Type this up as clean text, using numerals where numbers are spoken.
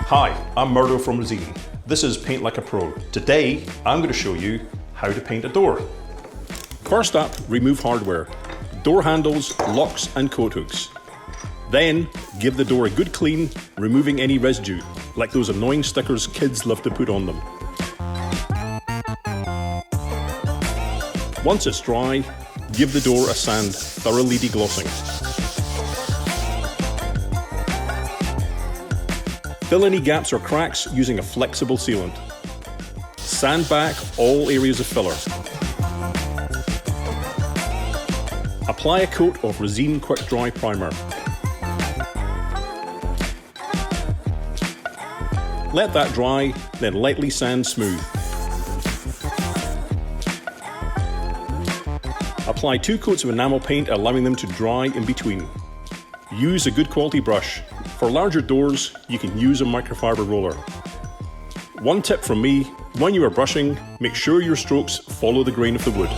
Hi, I'm Murdo from Resene. This is Paint Like a Pro. Today, I'm going to show you how to paint a door. First up, remove hardware. Door handles, locks and coat hooks. Then, give the door a good clean, removing any residue, like those annoying stickers kids love to put on them. Once it's dry, give the door a sand, thoroughly deglossing. Fill any gaps or cracks using a flexible sealant. Sand back all areas of filler. Apply a coat of Resene Quick Dry primer. Let that dry, then lightly sand smooth. Apply 2 coats of enamel paint, allowing them to dry in between. Use a good quality brush. For larger doors, you can use a microfibre roller. One tip from me, when you are brushing, make sure your strokes follow the grain of the wood.